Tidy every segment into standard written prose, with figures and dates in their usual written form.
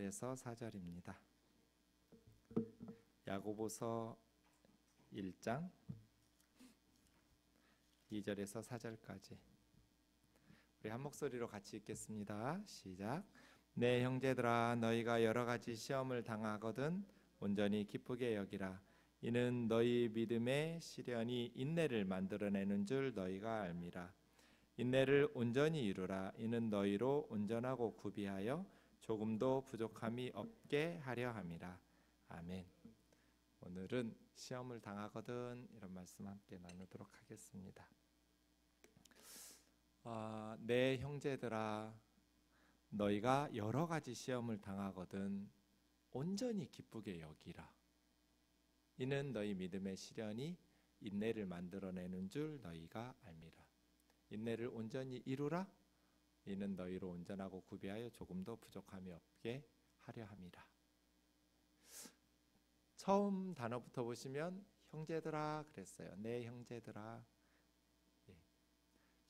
2절에서 4절입니다. 야고보서 1장 2절에서 4절까지 우리 한 목소리로 같이 읽겠습니다. 시작. 내 형제들아, 너희가 여러 가지 시험을 당하거든 온전히 기쁘게 여기라. 이는 너희 믿음의 시련이 인내를 만들어내는 줄 너희가 알미라. 인내를 온전히 이루라. 이는 너희로 온전하고 구비하여 조금도 부족함이 없게 하려 함이라. 아멘. 오늘은 시험을 당하거든 이런 말씀 함께 나누도록 하겠습니다. 내 형제들아, 너희가 여러 가지 시험을 당하거든 온전히 기쁘게 여기라. 이는 너희 믿음의 시련이 인내를 만들어내는 줄 너희가 알미라. 인내를 온전히 이루라. 이는 너희로 온전하고 구비하여 조금도 부족함이 없게 하려 함이라. 처음 단어부터 보시면 형제들아 그랬어요. 내 형제들아.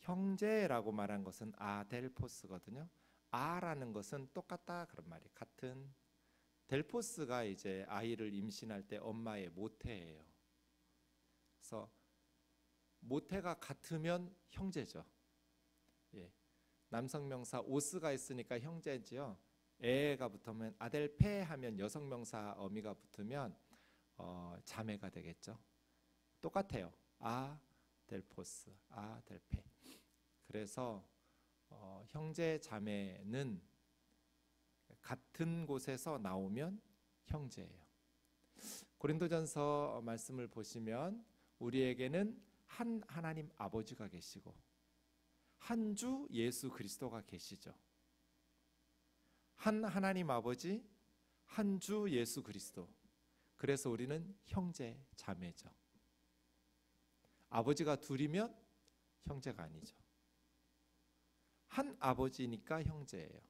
형제라고 말한 것은 아델포스거든요. 아라는 것은 똑같다 그런 말이 같은. 델포스가 이제 아이를 임신할 때 엄마의 모태예요. 그래서 모태가 같으면 형제죠. 남성명사 오스가 있으니까 형제지요. 에가 붙으면 아델페 하면 여성명사 어미가 붙으면 자매가 되겠죠. 똑같아요. 아델포스, 아델페. 그래서 형제 자매는 같은 곳에서 나오면 형제예요. 고린도전서 말씀을 보시면 우리에게는 한 하나님 아버지가 계시고 한 주 예수 그리스도가 계시죠. 한 하나님 아버지, 한 주 예수 그리스도. 그래서 우리는 형제 자매죠. 아버지가 둘이면 형제가 아니죠. 한 아버지니까 형제예요.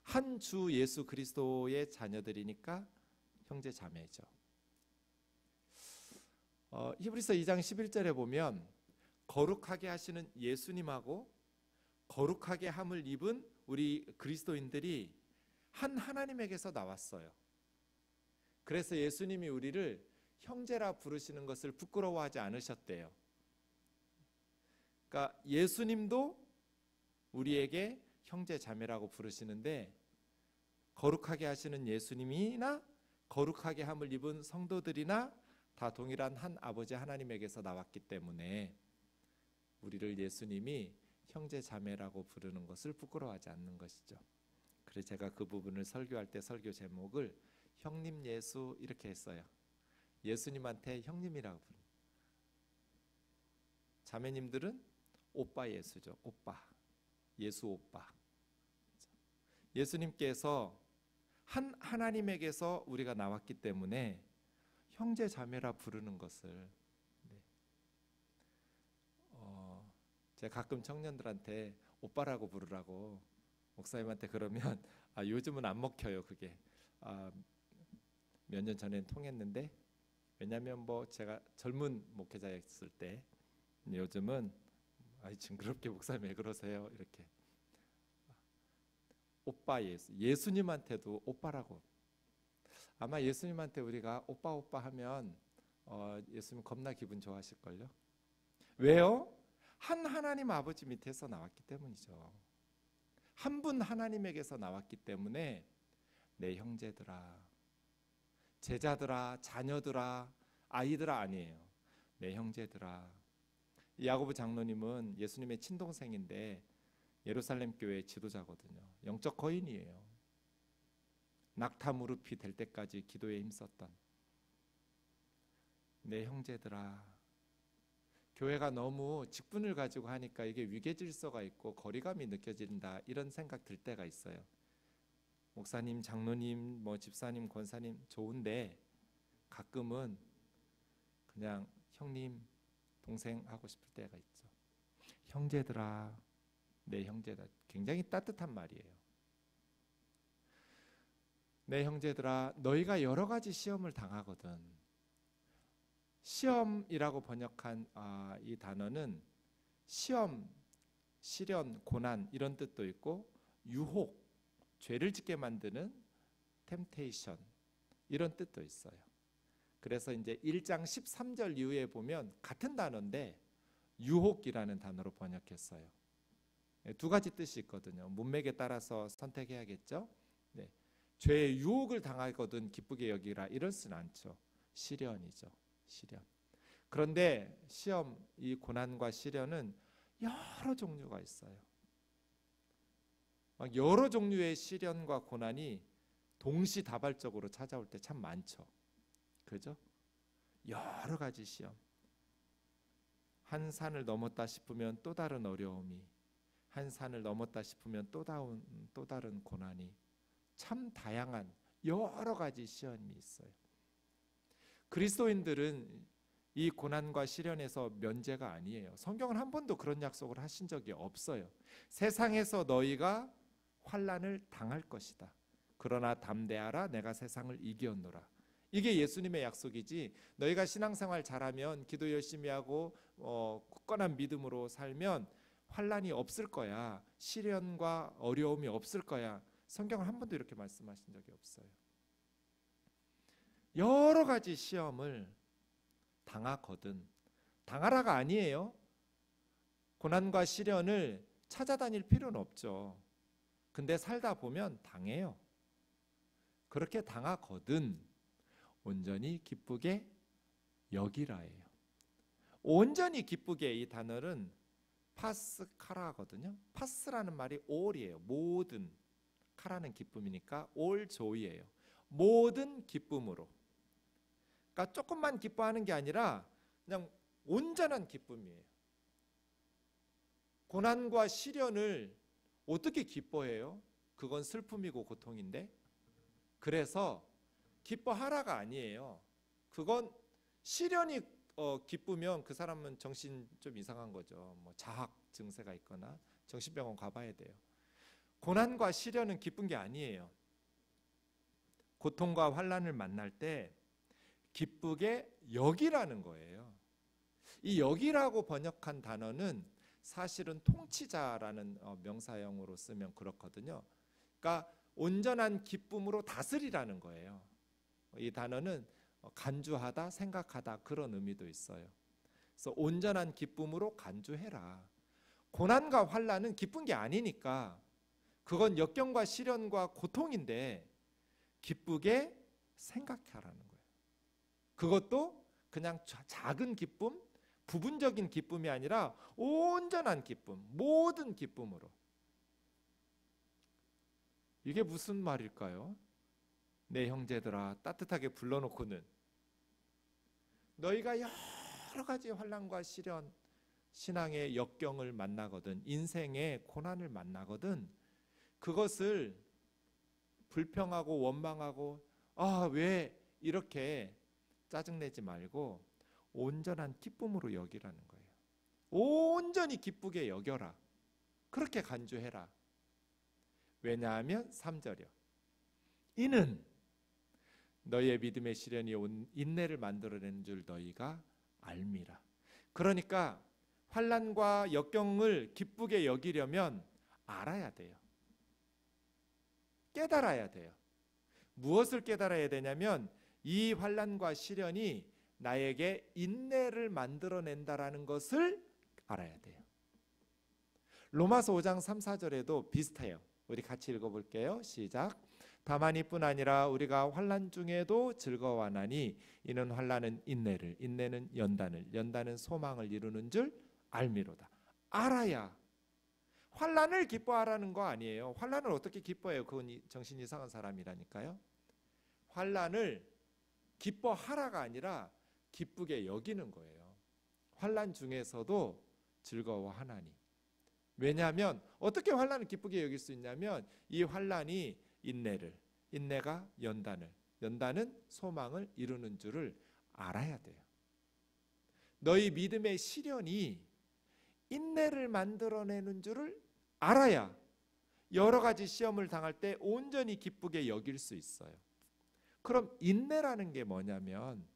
한 주 예수 그리스도의 자녀들이니까 형제 자매죠. 히브리서 2장 11절에 보면 거룩하게 하시는 예수님하고 거룩하게 함을 입은 우리 그리스도인들이 한 하나님에게서 나왔어요. 그래서 예수님이 우리를 형제라 부르시는 것을 부끄러워하지 않으셨대요. 그러니까 예수님도 우리에게 형제 자매라고 부르시는데 거룩하게 하시는 예수님이나 거룩하게 함을 입은 성도들이나 다 동일한 한 아버지 하나님에게서 나왔기 때문에 우리를 예수님이 형제 자매라고 부르는 것을 부끄러워하지 않는 것이죠. 그래서 제가 그 부분을 설교할 때 설교 제목을 형님 예수 이렇게 했어요. 예수님한테 형님이라고 부르는. 자매님들은 오빠 예수죠. 오빠. 예수 오빠. 예수님께서 한 하나님에게서 우리가 나왔기 때문에 형제 자매라 부르는 것을 제가 가끔 청년들한테 오빠라고 부르라고 목사님한테 그러면 요즘은 안 먹혀요. 그게 몇 년 전엔 통했는데 왜냐하면 뭐 제가 젊은 목회자였을 때 요즘은 징그럽게 목사님 왜 그러세요? 이렇게 오빠 예수님한테도 오빠라고. 아마 예수님한테 우리가 오빠 오빠 하면 예수님 겁나 기분 좋아하실걸요. 왜요? 한 하나님 아버지 밑에서 나왔기 때문이죠. 한 분 하나님에게서 나왔기 때문에 내 형제들아, 제자들아, 자녀들아, 아이들아 아니에요. 내 형제들아. 야고보 장로님은 예수님의 친동생인데 예루살렘 교회 지도자거든요. 영적 거인이에요. 낙타 무릎이 될 때까지 기도에 힘썼던 내 형제들아. 교회가 너무 직분을 가지고 하니까 이게 위계 질서가 있고 거리감이 느껴진다 이런 생각 들 때가 있어요. 목사님, 장로님, 뭐 집사님, 권사님 좋은데 가끔은 그냥 형님, 동생 하고 싶을 때가 있죠. 형제들아, 내 형제다. 굉장히 따뜻한 말이에요. 내 형제들아, 너희가 여러 가지 시험을 당하거든. 시험이라고 번역한 이 단어는 시험, 시련, 고난 이런 뜻도 있고 유혹, 죄를 짓게 만드는 temptation 이런 뜻도 있어요. 그래서 이제 1장 13절 이후에 보면 같은 단어인데 유혹이라는 단어로 번역했어요. 두 가지 뜻이 있거든요. 문맥에 따라서 선택해야겠죠. 네. 죄의 유혹을 당하거든 기쁘게 여기라 이럴 수는 않죠. 시련이죠. 시련. 그런데 시험, 이 고난과 시련은 여러 종류가 있어요. 막 여러 종류의 시련과 고난이 동시다발적으로 찾아올 때 참 많죠. 그죠? 여러 가지 시험. 한 산을 넘었다 싶으면 또 다른 어려움이, 한 산을 넘었다 싶으면 또 다른 고난이, 참 다양한 여러 가지 시험이 있어요. 그리스도인들은 이 고난과 시련에서 면제가 아니에요. 성경은 한 번도 그런 약속을 하신 적이 없어요. 세상에서 너희가 환난을 당할 것이다. 그러나 담대하라, 내가 세상을 이겼노라. 이게 예수님의 약속이지, 너희가 신앙생활 잘하면, 기도 열심히 하고 굳건한 믿음으로 살면 환난이 없을 거야, 시련과 어려움이 없을 거야. 성경은 한 번도 이렇게 말씀하신 적이 없어요. 여러 가지 시험을 당하거든, 당하라가 아니에요. 고난과 시련을 찾아다닐 필요는 없죠. 근데 살다 보면 당해요. 그렇게 당하거든 온전히 기쁘게 여기라예요. 온전히 기쁘게, 이 단어는 파스카라거든요. 파스라는 말이 all이에요. 모든, 카라는 기쁨이니까 all joy예요. 모든 기쁨으로. 그러니까 조금만 기뻐하는 게 아니라 그냥 온전한 기쁨이에요. 고난과 시련을 어떻게 기뻐해요? 그건 슬픔이고 고통인데. 그래서 기뻐하라가 아니에요. 그건 시련이 기쁘면 그 사람은 정신 좀 이상한 거죠. 뭐 자학 증세가 있거나 정신병원 가봐야 돼요. 고난과 시련은 기쁜 게 아니에요. 고통과 환난을 만날 때 기쁘게 여기라는 거예요. 이 여기라고 번역한 단어는 사실은 통치자라는 명사형으로 쓰면 그렇거든요. 그러니까 온전한 기쁨으로 다스리라는 거예요. 이 단어는 간주하다, 생각하다 그런 의미도 있어요. 그래서 온전한 기쁨으로 간주해라. 고난과 환난은 기쁜 게 아니니까, 그건 역경과 시련과 고통인데 기쁘게 생각하라는 거예요. 그것도 그냥 작은 기쁨, 부분적인 기쁨이 아니라 온전한 기쁨, 모든 기쁨으로. 이게 무슨 말일까요? 내 형제들아, 따뜻하게 불러놓고는 너희가 여러 가지 환난과 시련, 신앙의 역경을 만나거든, 인생의 고난을 만나거든, 그것을 불평하고 원망하고 왜 이렇게 짜증내지 말고 온전한 기쁨으로 여기라는 거예요. 온전히 기쁘게 여겨라. 그렇게 간주해라. 왜냐하면 3절이요. 이는 너희의 믿음의 시련이 온 인내를 만들어내는 줄 너희가 알미라. 그러니까 환난과 역경을 기쁘게 여기려면 알아야 돼요. 깨달아야 돼요. 무엇을 깨달아야 되냐면 이 환난과 시련이 나에게 인내를 만들어낸다라는 것을 알아야 돼요. 로마서 5장 3, 4절에도 비슷해요. 우리 같이 읽어볼게요. 시작. 다만 이뿐 아니라 우리가 환난 중에도 즐거워하나니 이는 환난은 인내를, 인내는 연단을, 연단은 소망을 이루는 줄 알미로다. 알아야. 환난을 기뻐하라는 거 아니에요. 환난을 어떻게 기뻐해요? 그건 정신 이상한 사람이라니까요. 환난을 기뻐하라가 아니라 기쁘게 여기는 거예요. 환난 중에서도 즐거워하나니. 왜냐하면 어떻게 환난을 기쁘게 여길 수 있냐면 이 환난이 인내를, 인내가 연단을, 연단은 소망을 이루는 줄을 알아야 돼요. 너희 믿음의 시련이 인내를 만들어내는 줄을 알아야 여러 가지 시험을 당할 때 온전히 기쁘게 여길 수 있어요. 그럼 인내라는 게 뭐냐면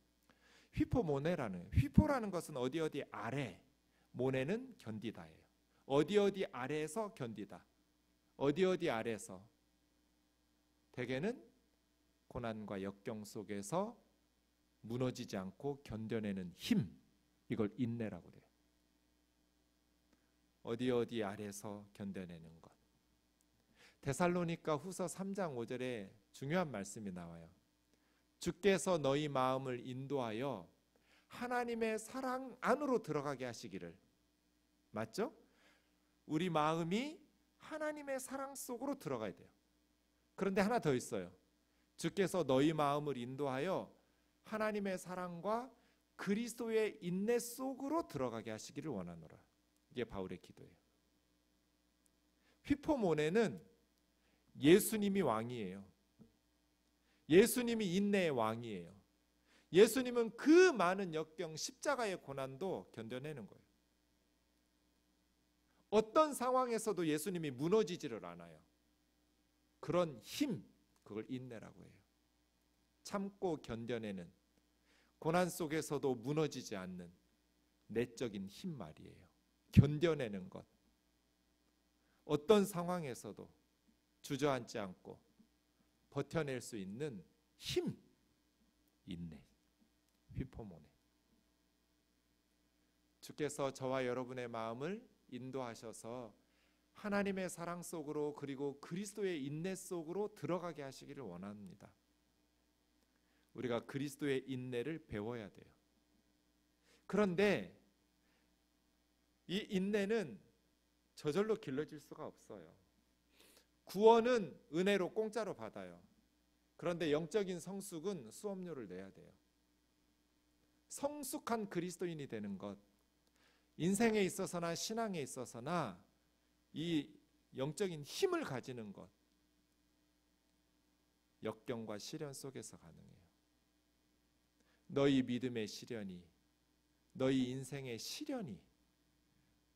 휘포모네라는, 휘포라는 것은 어디 아래, 모네는 견디다예요. 어디 아래에서 견디다. 어디 아래에서, 대개는 고난과 역경 속에서 무너지지 않고 견뎌내는 힘, 이걸 인내라고 그래요. 어디 아래서 견뎌내는 것. 데살로니가 후서 3장 5절에 중요한 말씀이 나와요. 주께서 너희 마음을 인도하여 하나님의 사랑 안으로 들어가게 하시기를. 맞죠? 우리 마음이 하나님의 사랑 속으로 들어가야 돼요. 그런데 하나 더 있어요. 주께서 너희 마음을 인도하여 하나님의 사랑과 그리스도의 인내 속으로 들어가게 하시기를 원하노라. 이게 바울의 기도예요. 휘포모네는 예수님이 왕이에요. 예수님이 인내의 왕이에요. 예수님은 그 많은 역경, 십자가의 고난도 견뎌내는 거예요. 어떤 상황에서도 예수님이 무너지지를 않아요. 그런 힘, 그걸 인내라고 해요. 참고 견뎌내는, 고난 속에서도 무너지지 않는 내적인 힘 말이에요. 견뎌내는 것. 어떤 상황에서도 주저앉지 않고 버텨낼 수 있는 힘, 인내, 휘포모네. 주께서 저와 여러분의 마음을 인도하셔서 하나님의 사랑 속으로, 그리고 그리스도의 인내 속으로 들어가게 하시기를 원합니다. 우리가 그리스도의 인내를 배워야 돼요. 그런데 이 인내는 저절로 길러질 수가 없어요. 구원은 은혜로 공짜로 받아요. 그런데 영적인 성숙은 수업료를 내야 돼요. 성숙한 그리스도인이 되는 것, 인생에 있어서나 신앙에 있어서나 이 영적인 힘을 가지는 것, 역경과 시련 속에서 가능해요. 너희 믿음의 시련이, 너희 인생의 시련이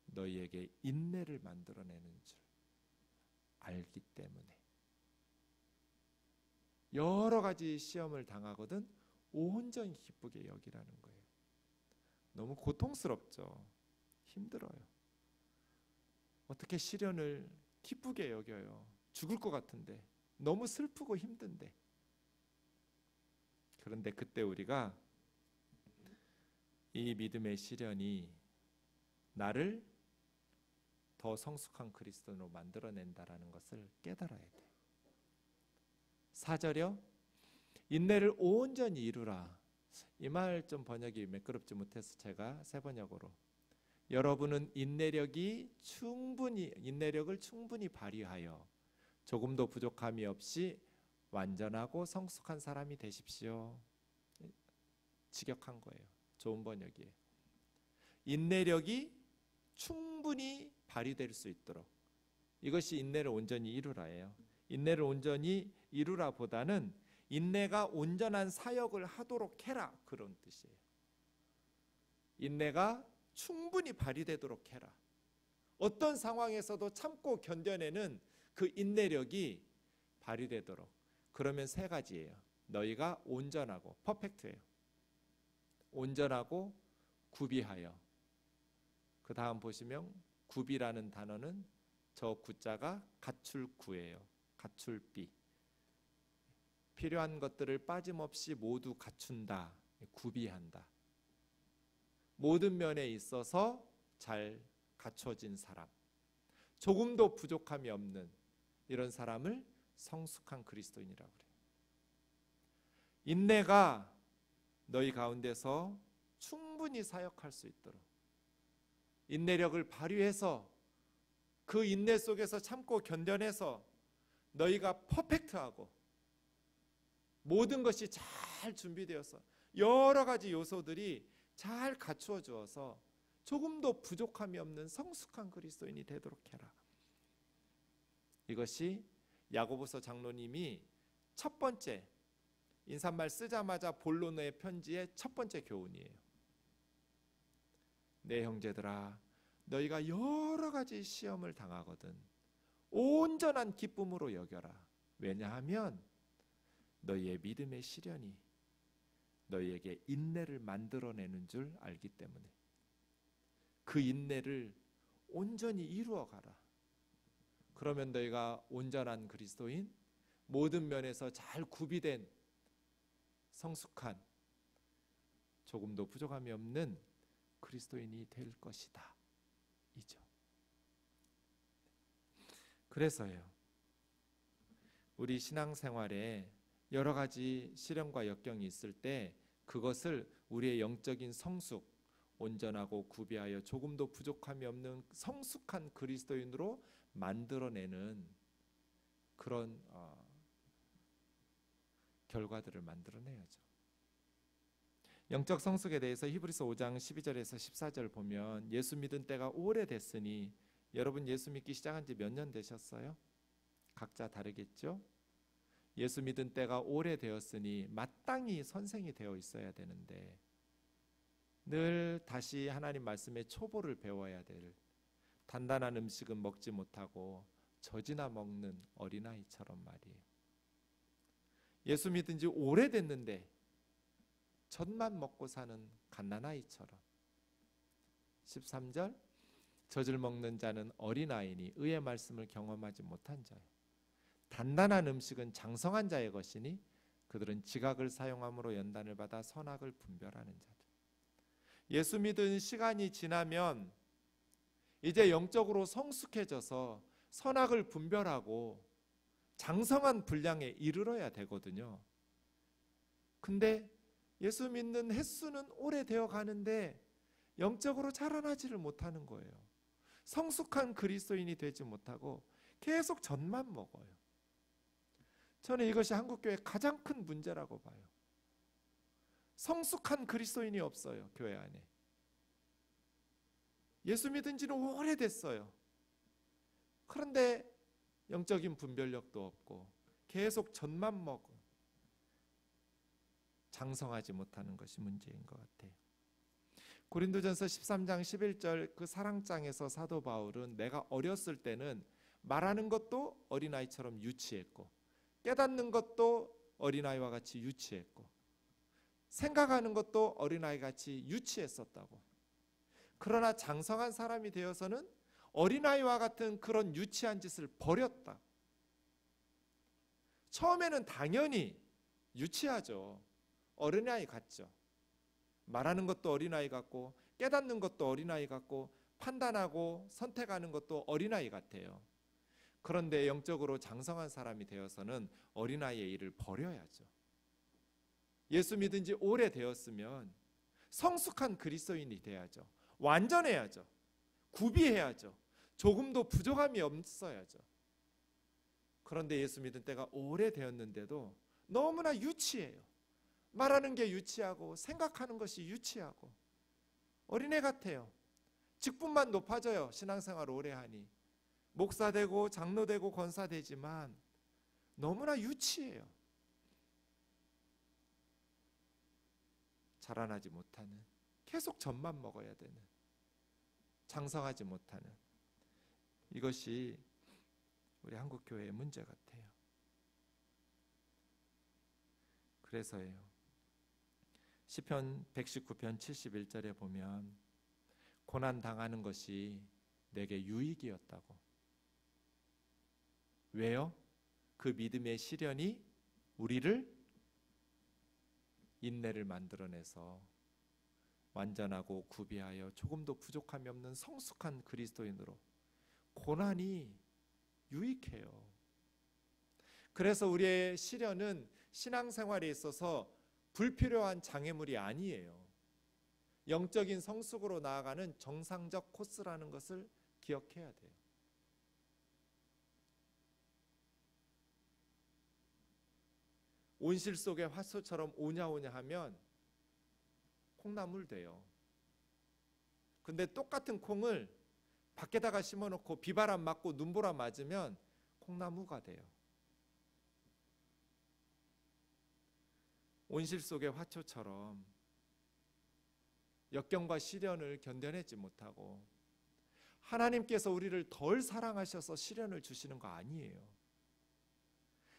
너희에게 인내를 만들어내는 줄 알기 때문에. 여러 가지 시험을 당하거든 온전히 기쁘게 여기라는 거예요. 너무 고통스럽죠. 힘들어요. 어떻게 시련을 기쁘게 여겨요? 죽을 것 같은데, 너무 슬프고 힘든데. 그런데 그때 우리가 이 믿음의 시련이 나를 더 성숙한 그리스도인으로 만들어낸다라는 것을 깨달아야 돼요. 4절이요. 인내를 온전히 이루라. 이 말 좀 번역이 매끄럽지 못해서 제가 새 번역으로, 여러분은 인내력을 충분히 발휘하여 조금도 부족함이 없이 완전하고 성숙한 사람이 되십시오. 직역한 거예요. 좋은 번역이에요. 인내력이 충분히 발휘될 수 있도록, 이것이 인내를 온전히 이루라예요. 인내를 온전히 이루라 보다는 인내가 온전한 사역을 하도록 해라, 그런 뜻이에요. 인내가 충분히 발휘되도록 해라. 어떤 상황에서도 참고 견뎌내는 그 인내력이 발휘되도록. 그러면 세 가지예요. 너희가 온전하고, 퍼펙트예요. 온전하고 구비하여. 그 다음 보시면 구비라는 단어는 저 구자가 갖출구예요. 갖출비. 필요한 것들을 빠짐없이 모두 갖춘다, 구비한다. 모든 면에 있어서 잘 갖춰진 사람, 조금도 부족함이 없는 이런 사람을 성숙한 그리스도인이라고 그래요. 인내가 너희 가운데서 충분히 사역할 수 있도록, 인내력을 발휘해서 그 인내 속에서 참고 견뎌내서 너희가 퍼펙트하고 모든 것이 잘 준비되어서 여러 가지 요소들이 잘 갖추어 주어서 조금도 부족함이 없는 성숙한 그리스도인이 되도록 해라. 이것이 야고보서 장로님이 첫 번째 인사말 쓰자마자 본론의 편지의 첫 번째 교훈이에요. 내 형제들아, 너희가 여러 가지 시험을 당하거든 온전한 기쁨으로 여겨라. 왜냐하면 너희의 믿음의 시련이 너희에게 인내를 만들어내는 줄 알기 때문에. 그 인내를 온전히 이루어가라. 그러면 너희가 온전한 그리스도인, 모든 면에서 잘 구비된 성숙한 조금도 부족함이 없는 그리스도인이 될 것이다. 이죠. 그래서요. 우리 신앙생활에 여러 가지 시련과 역경이 있을 때 그것을 우리의 영적인 성숙, 온전하고 구비하여 조금도 부족함이 없는 성숙한 그리스도인으로 만들어내는 그런 결과들을 만들어내야죠. 영적 성숙에 대해서 히브리서 5장 12절에서 14절 보면 예수 믿은 때가 오래됐으니, 여러분 예수 믿기 시작한 지 몇 년 되셨어요? 각자 다르겠죠? 예수 믿은 때가 오래되었으니 마땅히 선생이 되어 있어야 되는데 늘 다시 하나님 말씀의 초보를 배워야 될, 단단한 음식은 먹지 못하고 젖이나 먹는 어린아이처럼 말이에요. 예수 믿은 지 오래됐는데 젖만 먹고 사는 갓난아이처럼. 13절, 젖을 먹는 자는 어린아이니 의의 말씀을 경험하지 못한 자요. 단단한 음식은 장성한 자의 것이니 그들은 지각을 사용함으로 연단을 받아 선악을 분별하는 자들. 예수 믿은 시간이 지나면 이제 영적으로 성숙해져서 선악을 분별하고 장성한 분량에 이르러야 되거든요. 근데 예수 믿는 횟수는 오래되어 가는데 영적으로 자라나지를 못하는 거예요. 성숙한 그리스도인이 되지 못하고 계속 젖만 먹어요. 저는 이것이 한국교회의 가장 큰 문제라고 봐요. 성숙한 그리스도인이 없어요, 교회 안에. 예수 믿은 지는 오래됐어요. 그런데 영적인 분별력도 없고 계속 젖만 먹어 장성하지 못하는 것이 문제인 것 같아요. 고린도전서 13장 11절 그 사랑장에서 사도 바울은 내가 어렸을 때는 말하는 것도 어린아이처럼 유치했고 깨닫는 것도 어린아이와 같이 유치했고 생각하는 것도 어린아이같이 유치했었다고. 그러나 장성한 사람이 되어서는 어린아이와 같은 그런 유치한 짓을 버렸다. 처음에는 당연히 유치하죠. 어린아이 같죠. 말하는 것도 어린아이 같고 깨닫는 것도 어린아이 같고 판단하고 선택하는 것도 어린아이 같아요. 그런데 영적으로 장성한 사람이 되어서는 어린아이의 일을 버려야죠. 예수 믿은 지 오래되었으면 성숙한 그리스도인이 돼야죠. 완전해야죠. 구비해야죠. 조금도 부족함이 없어야죠. 그런데 예수 믿은 때가 오래되었는데도 너무나 유치해요. 말하는 게 유치하고 생각하는 것이 유치하고 어린애 같아요. 직분만 높아져요. 신앙생활 오래 하니. 목사 되고 장로 되고 권사 되지만 너무나 유치해요. 자라나지 못하는, 계속 젖만 먹어야 되는, 장성하지 못하는, 이것이 우리 한국교회의 문제 같아요. 그래서예요. 시편 119편 71절에 보면 고난 당하는 것이 내게 유익이었다고. 왜요? 그 믿음의 시련이 우리를 인내를 만들어내서 완전하고 구비하여 조금도 부족함이 없는 성숙한 그리스도인으로. 고난이 유익해요. 그래서 우리의 시련은 신앙생활에 있어서 불필요한 장애물이 아니에요. 영적인 성숙으로 나아가는 정상적 코스라는 것을 기억해야 돼요. 온실 속의 화소처럼 오냐오냐 하면 콩나물 돼요. 근데 똑같은 콩을 밖에다가 심어놓고 비바람 맞고 눈보라 맞으면 콩나무가 돼요. 온실 속의 화초처럼 역경과 시련을 견뎌내지 못하고 하나님께서 우리를 덜 사랑하셔서 시련을 주시는 거 아니에요.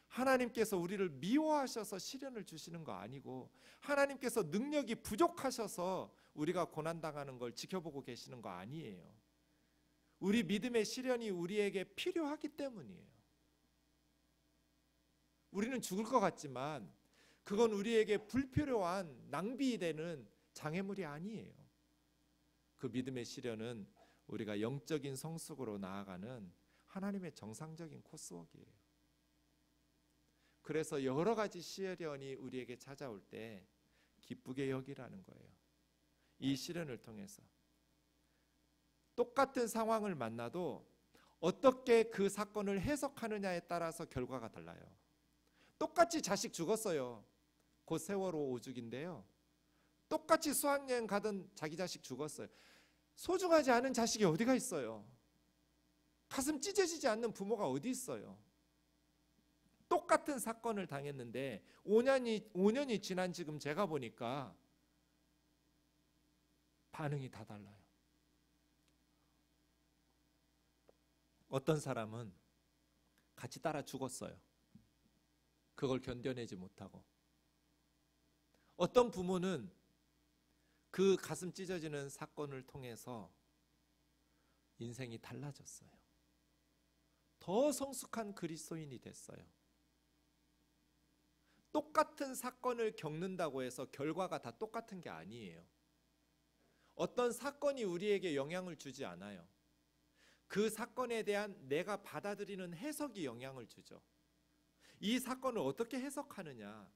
하나님께서 우리를 미워하셔서 시련을 주시는 거 아니고 하나님께서 능력이 부족하셔서 우리가 고난당하는 걸 지켜보고 계시는 거 아니에요. 우리 믿음의 시련이 우리에게 필요하기 때문이에요. 우리는 죽을 것 같지만 그건 우리에게 불필요한 낭비되는 장애물이 아니에요. 그 믿음의 시련은 우리가 영적인 성숙으로 나아가는 하나님의 정상적인 코스웍이에요. 그래서 여러 가지 시련이 우리에게 찾아올 때 기쁘게 여기라는 거예요. 이 시련을 통해서 똑같은 상황을 만나도 어떻게 그 사건을 해석하느냐에 따라서 결과가 달라요. 똑같이 자식 죽었어요. 곧 세월호 오죽인데요. 똑같이 수학여행 가던 자기 자식 죽었어요. 소중하지 않은 자식이 어디가 있어요? 가슴 찢어지지 않는 부모가 어디 있어요? 똑같은 사건을 당했는데 5년이 지난 지금 제가 보니까 반응이 다 달라요. 어떤 사람은 같이 따라 죽었어요. 그걸 견뎌내지 못하고. 어떤 부모는 그 가슴 찢어지는 사건을 통해서 인생이 달라졌어요. 더 성숙한 그리스도인이 됐어요. 똑같은 사건을 겪는다고 해서 결과가 다 똑같은 게 아니에요. 어떤 사건이 우리에게 영향을 주지 않아요. 그 사건에 대한 내가 받아들이는 해석이 영향을 주죠. 이 사건을 어떻게 해석하느냐.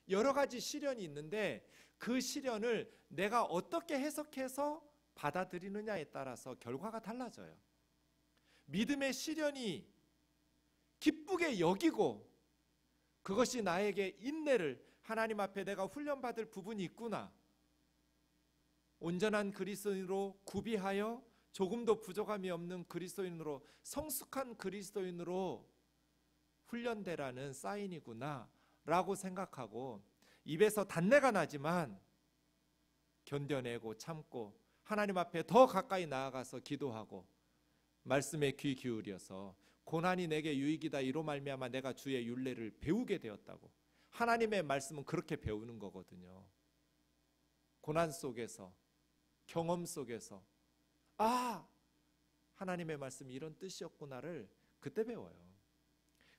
여러 가지 시련이 있는데 그 시련을 내가 어떻게 해석해서 받아들이느냐에 따라서 결과가 달라져요. 믿음의 시련이 기쁘게 여기고 그것이 나에게 인내를, 하나님 앞에 내가 훈련받을 부분이 있구나, 온전한 그리스도인으로 구비하여 조금도 부족함이 없는 그리스도인으로, 성숙한 그리스도인으로 훈련되라는 사인이구나 라고 생각하고 입에서 단내가 나지만 견뎌내고 참고 하나님 앞에 더 가까이 나아가서 기도하고 말씀에 귀 기울여서 고난이 내게 유익이다 이로 말미암아 내가 주의 율례를 배우게 되었다고. 하나님의 말씀은 그렇게 배우는 거거든요. 고난 속에서, 경험 속에서 하나님의 말씀이 이런 뜻이었구나를 그때 배워요.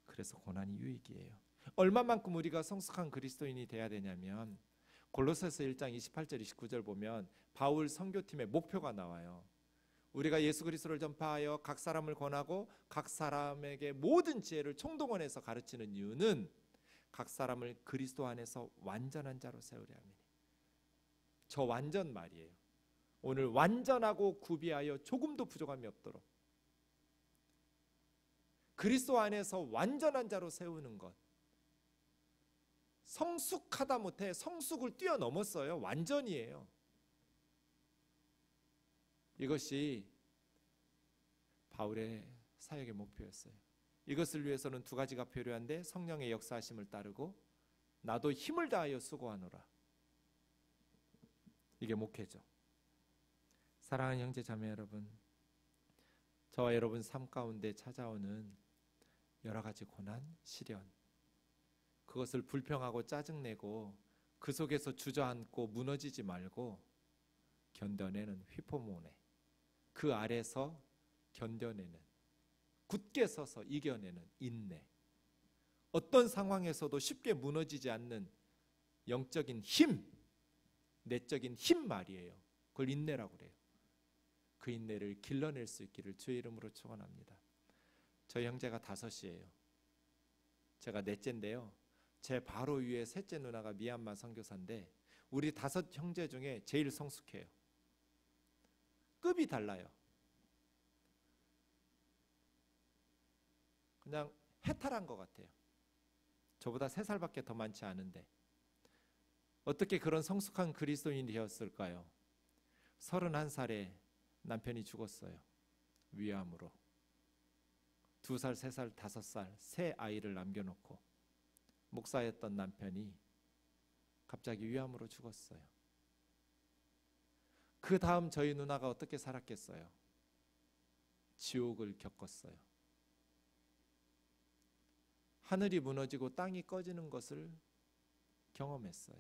그래서 고난이 유익이에요. 얼마만큼 우리가 성숙한 그리스도인이 돼야 되냐면 골로새서 1장 28절 29절 보면 바울 선교팀의 목표가 나와요. 우리가 예수 그리스도를 전파하여 각 사람을 권하고 각 사람에게 모든 지혜를 총동원해서 가르치는 이유는 각 사람을 그리스도 안에서 완전한 자로 세우려 함이니. 저 완전 말이에요. 오늘 완전하고 구비하여 조금도 부족함이 없도록 그리스도 안에서 완전한 자로 세우는 것. 성숙하다 못해 성숙을 뛰어넘었어요. 완전이에요. 이것이 바울의 사역의 목표였어요. 이것을 위해서는 두 가지가 필요한데 성령의 역사하심을 따르고 나도 힘을 다하여 수고하노라. 이게 목회죠. 사랑하는 형제 자매 여러분, 저와 여러분 삶 가운데 찾아오는 여러 가지 고난, 시련, 그것을 불평하고 짜증내고 그 속에서 주저앉고 무너지지 말고 견뎌내는 휘포모네, 그 아래서 견뎌내는, 굳게 서서 이겨내는 인내, 어떤 상황에서도 쉽게 무너지지 않는 영적인 힘, 내적인 힘 말이에요. 그걸 인내라고 그래요. 그 인내를 길러낼 수 있기를 주의 이름으로 축원합니다. 저희 형제가 5이에요. 제가 넷째인데요. 제 바로 위에 셋째 누나가 미얀마 선교사인데 우리 5 형제 중에 제일 성숙해요. 급이 달라요. 그냥 해탈한 것 같아요. 저보다 3살밖에 더 많지 않은데 어떻게 그런 성숙한 그리스도인이 되었을까요? 31살에 남편이 죽었어요. 위암으로. 2살, 3살, 5살 세 아이를 남겨놓고 목사였던 남편이 갑자기 위암으로 죽었어요. 그 다음 저희 누나가 어떻게 살았겠어요? 지옥을 겪었어요. 하늘이 무너지고 땅이 꺼지는 것을 경험했어요.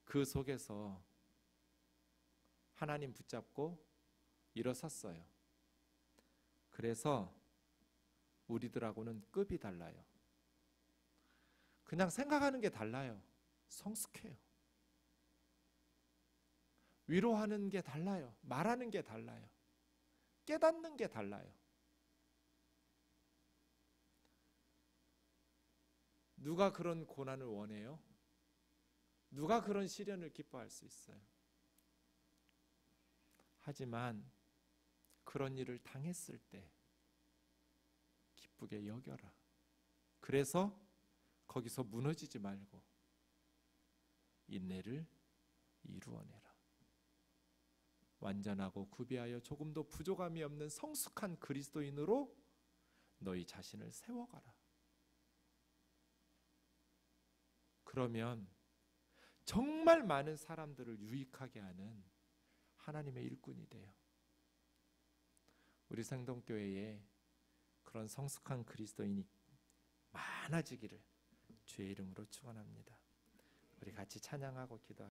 그 속에서 하나님 붙잡고 일어섰어요. 그래서 우리들하고는 급이 달라요. 그냥 생각하는 게 달라요. 성숙해요. 위로하는 게 달라요. 말하는 게 달라요. 깨닫는 게 달라요. 누가 그런 고난을 원해요? 누가 그런 시련을 기뻐할 수 있어요? 하지만 그런 일을 당했을 때 기쁘게 여겨라. 그래서 거기서 무너지지 말고 인내를 이루어내라. 완전하고 구비하여 조금도 부족함이 없는 성숙한 그리스도인으로 너희 자신을 세워가라. 그러면 정말 많은 사람들을 유익하게 하는 하나님의 일꾼이 돼요. 우리 생동교회에 그런 성숙한 그리스도인이 많아지기를 주의 이름으로 축원합니다. 우리 같이 찬양하고 기도하겠습니다.